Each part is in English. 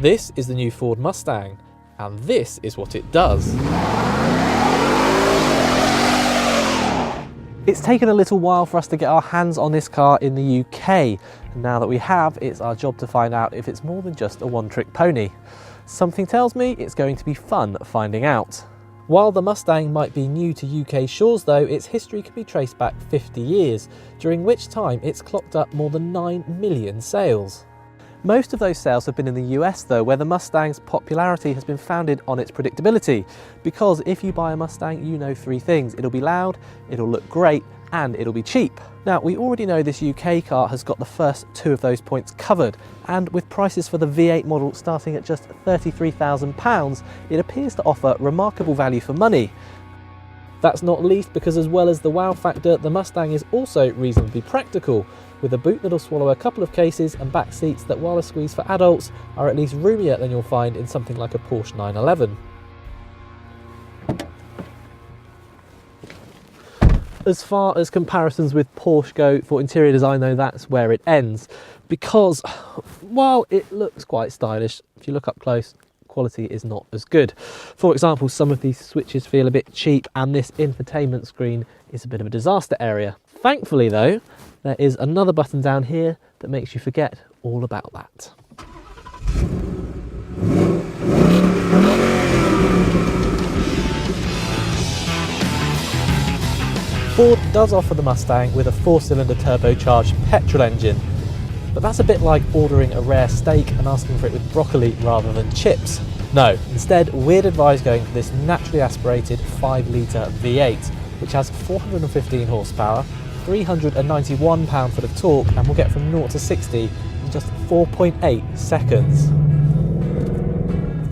This is the new Ford Mustang, and this is what it does. It's taken a little while for us to get our hands on this car in the UK. And now that we have, it's our job to find out if it's more than just a one-trick pony. Something tells me it's going to be fun finding out. While the Mustang might be new to UK shores though, its history can be traced back 50 years, during which time it's clocked up more than 9 million sales. Most of those sales have been in the US though, where the Mustang's popularity has been founded on its predictability. Because if you buy a Mustang, you know 3 things. It'll be loud, it'll look great, and it'll be cheap. Now, we already know this UK car has got the first 2 of those points covered, and with prices for the V8 model starting at just £33,000, it appears to offer remarkable value for money. That's not least because, as well as the wow factor, the Mustang is also reasonably practical, with a boot that'll swallow a couple of cases and back seats that, while a squeeze for adults, are at least roomier than you'll find in something like a Porsche 911. As far as comparisons with Porsche go for interior design though, that's where it ends, because while it looks quite stylish, if you look up close, quality is not as good. For example, some of these switches feel a bit cheap, and this infotainment screen is a bit of a disaster area. Thankfully though, there is another button down here that makes you forget all about that. Ford does offer the Mustang with a 4-cylinder turbocharged petrol engine, but that's a bit like ordering a rare steak and asking for it with broccoli rather than chips. No, instead we'd advise going for this naturally aspirated 5-litre V8, which has 415 horsepower, 391 pound-foot of torque, and will get from 0 to 60 in just 4.8 seconds.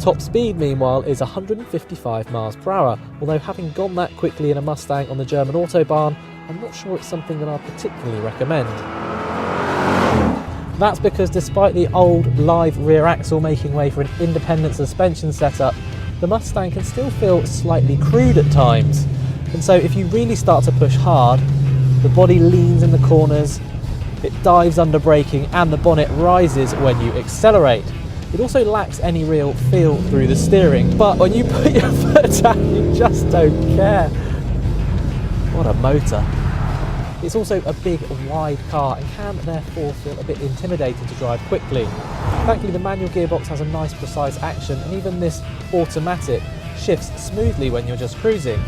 Top speed, meanwhile, is 155 miles per hour, although having gone that quickly in a Mustang on the German Autobahn, I'm not sure it's something that I particularly recommend. That's because despite the old live rear axle making way for an independent suspension setup, the Mustang can still feel slightly crude at times. And so if you really start to push hard, the body leans in the corners, it dives under braking, and the bonnet rises when you accelerate. It also lacks any real feel through the steering, but when you put your foot down, you just don't care. What a motor. It's also a big, wide car and can therefore feel a bit intimidating to drive quickly. Thankfully, the manual gearbox has a nice, precise action, and even this automatic shifts smoothly when you're just cruising.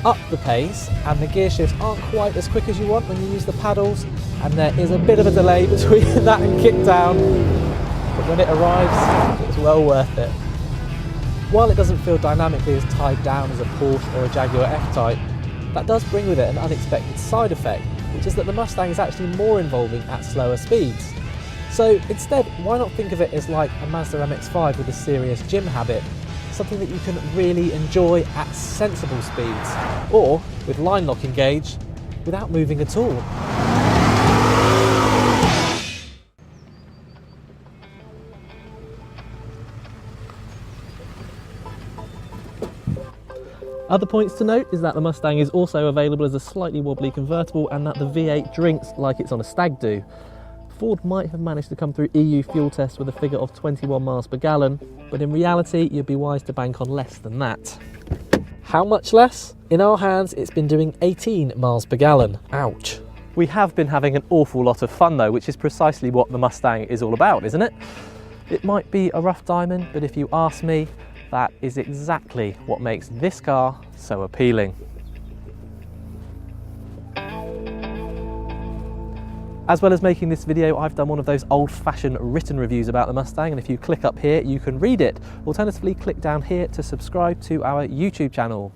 Up the pace, and the gear shifts aren't quite as quick as you want when you use the paddles, and there is a bit of a delay between that and kick down. But when it arrives, it's well worth it. While it doesn't feel dynamically as tied down as a Porsche or a Jaguar F-Type, that does bring with it an unexpected side effect, which is that the Mustang is actually more involving at slower speeds. So instead, why not think of it as like a Mazda MX-5 with a serious gym habit, something that you can really enjoy at sensible speeds, or with line lock engaged without moving at all. Other points to note is that the Mustang is also available as a slightly wobbly convertible, and that the V8 drinks like it's on a stag do. Ford might have managed to come through EU fuel tests with a figure of 21 miles per gallon, but in reality you'd be wise to bank on less than that. How much less? In our hands it's been doing 18 miles per gallon. Ouch. We have been having an awful lot of fun though, which is precisely what the Mustang is all about, isn't it? It might be a rough diamond, but if you ask me, that is exactly what makes this car so appealing. As well as making this video, I've done one of those old-fashioned written reviews about the Mustang, and if you click up here, you can read it. Alternatively, click down here to subscribe to our YouTube channel.